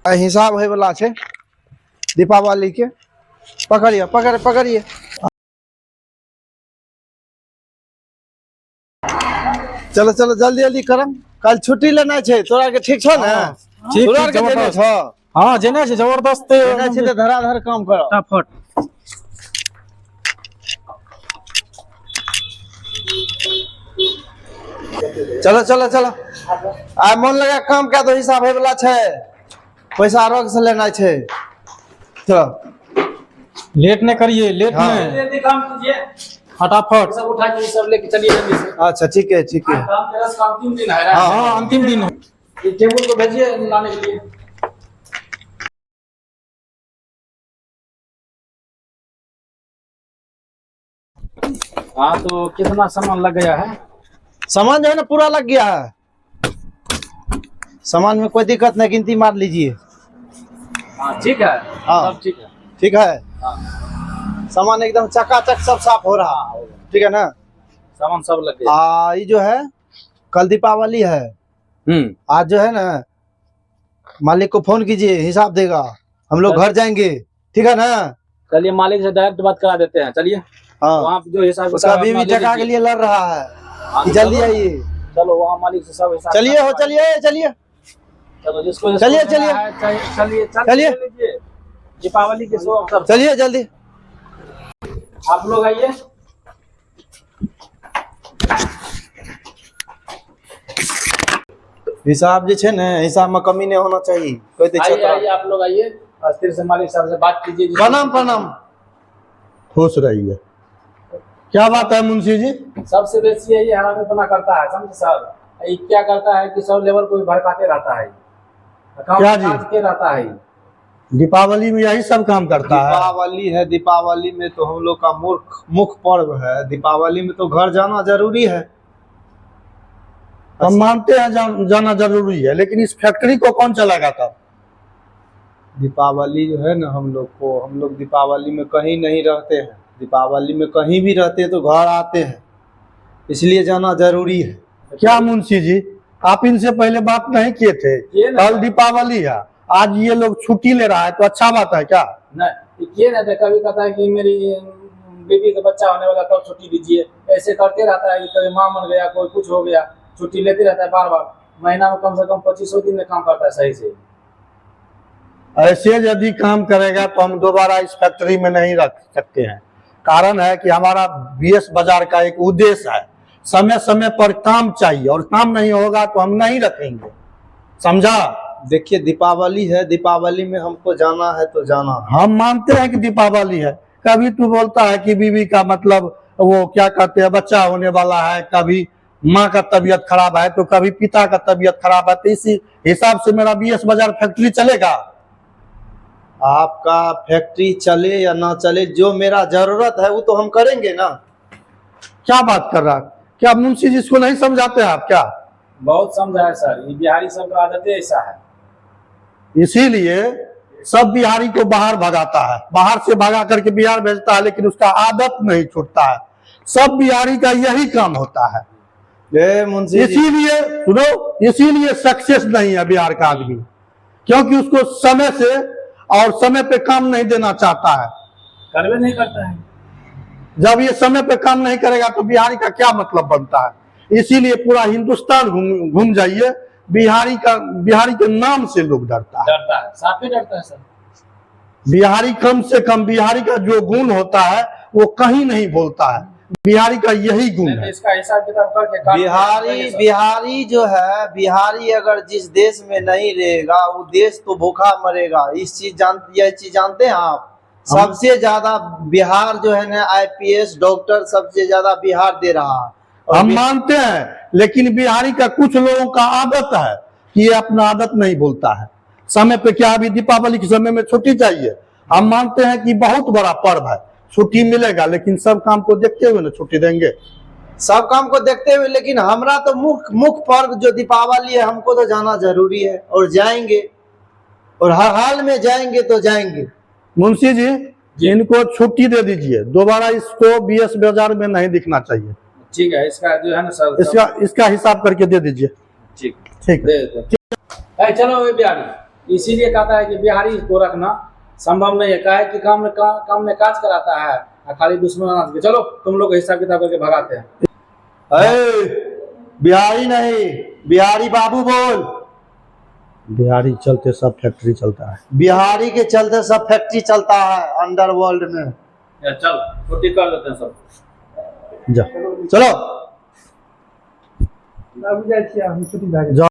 हिसाब होय वाला छै दीपावली के। पकड़िए पकड़िए। चलो चलो जल्दी जल्दी करम, कल छुट्टी लेना छै तोरा के, ठीक छौ ने? तोरा के देने छौ? हां जेना छै जबरदस्त देना छै त धराधर काम करो फटाफट। चलो चलो चलो, आ मन लगा काम क्या तो हिसाब होय वाला छै, पैसा आरोग्य से लेना छै। चलो लेट नहीं करिए, लेट नहीं, जल्दी काम कीजिए, फटाफट सब उठा के सब लेके चलिए जल्दी से। अच्छा ठीक है ठीक है। काम तेरा अंतिम दिन है। हाँ अंतिम दिन है। ये टेबल को भेजिए लाने के लिए। हाँ तो कितना सामान लग गया है? सामान जो है ना पूरा लग गया है, सामान में कोई दिक्कत नहीं, गिनती मार लीजिए। हाँ ठीक है, हाँ सब ठीक है। ठीक है, हाँ सामान एकदम चकाचक सब साफ हो रहा, ठीक है ना? सामान सब लग गया। ये जो है कल दीपावली है, आज जो है ना मालिक को फोन कीजिए, हिसाब देगा, हम लोग घर जाएंगे, ठीक है ना? चलिए मालिक से डायरेक्ट बात करा देते हैं, चलिए। हाँ वहाँ जो हिसाब उसका अभी भी टका के लिए लड़ रहा है कि जल्दी आइए। चलो वहाँ मालिक से सब हिसाब। चलिए हो चलिए चलिए चलो जिसको चलिए चलिए चलिए चलिए दीपावली के शुभ अवसर। चलिए जल्दी आप लोग आइए। हिसाब जे है ना, हिसाब में कमी नहीं होना चाहिए। कोई आइए आइए आप लोग आइए, अस्थिर से मालिक साहब से बात कीजिए। प्रणाम प्रणाम। खुश रहिए। क्या बात है मुंशी जी? सबसे बेसी यही हरामी बना करता है, समझे सर? ये क्या करता है कि सब लेबर को भी भड़काते रहता है, क्या जी? के रहता है। दीपावली में यही सब काम करता है। दीपावली है, दीपावली में तो हम लोग का मुख्य पर्व है। दीपावली में तो घर जाना जरूरी है। हम मानते हैं जाना जरूरी है, लेकिन इस फैक्ट्री को कौन चलाएगा तब? दीपावली जो है ना, हम लोग दीपावली में कहीं नहीं रहते हैं। दीपावली में कहीं भी रहते हैं तो घर आते हैं, इसलिए जाना जरूरी है। क्या मुंशी जी, आप इनसे पहले बात नहीं किए थे? कल दीपावली है, आज ये लोग छुट्टी ले रहा है तो अच्छा बात है क्या? नहीं ये ना कभी कहता है कि मेरी बेबी का बच्चा होने वाला तब छुट्टी दीजिए, ऐसे करते रहता है कि कभी माँ मर गया, कोई कुछ हो गया, छुट्टी लेते रहता है बार बार। महीना में कम से कम 25 दिन में काम करता है सही से। ऐसे यदि काम करेगा तो हम दोबारा इस फैक्ट्री में नहीं रख सकते हैं। कारण है कि हमारा बीएस बाजार का एक उद्देश्य है, समय समय पर काम चाहिए, और काम नहीं होगा तो हम नहीं रखेंगे, समझा? देखिए दीपावली है, दीपावली में हमको जाना है तो जाना। हम मानते हैं कि दीपावली है। कभी तू बोलता है कि बीवी का मतलब वो क्या कहते हैं बच्चा होने वाला है, कभी माँ का तबीयत खराब है, तो कभी पिता का तबीयत खराब है। तो इसी हिसाब से मेरा बीएस बाजार फैक्ट्री चलेगा। आपका फैक्ट्री चले या ना चले, जो मेरा जरूरत है वो तो हम करेंगे ना। क्या बात कर रहा है? क्या मुंशी जी इसको नहीं समझाते हैं आप क्या? बहुत समझा है सर, ये बिहारी सब का आदत ऐसा है। इसीलिए सब बिहारी को बाहर भगाता है, बाहर से भगा करके बिहार भेजता है, लेकिन उसका आदत नहीं छूटता है। सब बिहारी का यही काम होता है। इसीलिए सुनो, इसीलिए सक्सेस नहीं है बिहार का आदमी, क्योंकि उसको समय से और समय पे काम नहीं देना चाहता है, करवे नहीं करता है। जब ये समय पे काम नहीं करेगा तो बिहारी का क्या मतलब बनता है? इसीलिए पूरा हिंदुस्तान घूम जाइए, बिहारी के नाम से लोग डरता है, साफे डरता है सर। बिहारी कम से कम, बिहारी का जो गुण होता है वो कहीं नहीं बोलता है, बिहारी का यही गुण है। इसका हिसाब किताब करके बिहारी जो है, बिहारी अगर जिस देश में नहीं रहेगा वो देश तो भूखा मरेगा। यह चीज जानते हैं आप? सबसे ज्यादा बिहार जो है ना, आईपीएस डॉक्टर सबसे ज्यादा बिहार दे रहा है। हम मानते हैं, लेकिन बिहारी का कुछ लोगों का आदत है कि ये अपना आदत नहीं बोलता है समय पे। क्या अभी दीपावली के समय में छुट्टी चाहिए? हम मानते हैं कि बहुत बड़ा पर्व है, छुट्टी मिलेगा, लेकिन सब काम को देखते हुए ना छुट्टी देंगे। सब काम को देखते हुए, लेकिन हमारा तो मुख्य पर्व जो दीपावली है, हमको तो जाना जरूरी है और जाएंगे, और हर हाल में जाएंगे तो जाएंगे। मुंशी जी इनको छुट्टी दे दीजिए, दोबारा इसको बीएस बाजार में नहीं दिखना चाहिए। ठीक है, इसका जो है ना सर इसका हिसाब करके दे दीजिए। ठीक ठीक है। दे देते हैं। चलो ये बिहारी, इसीलिए कहता है कि बिहारी को रखना संभव नहीं है, क्या है कि काम में काज कराता है और खाली दुश्मन अनाज के। चलो तुम लोग हिसाब किताब करके भगाते हैं। बिहारी नहीं, बिहारी बाबू बोल। बिहारी चलते सब फैक्ट्री चलता है। बिहारी के चलते सब फैक्ट्री चलता है अंडरवर्ल्ड में। चल छुट्टी कर लेते हैं सब। जा चलो जा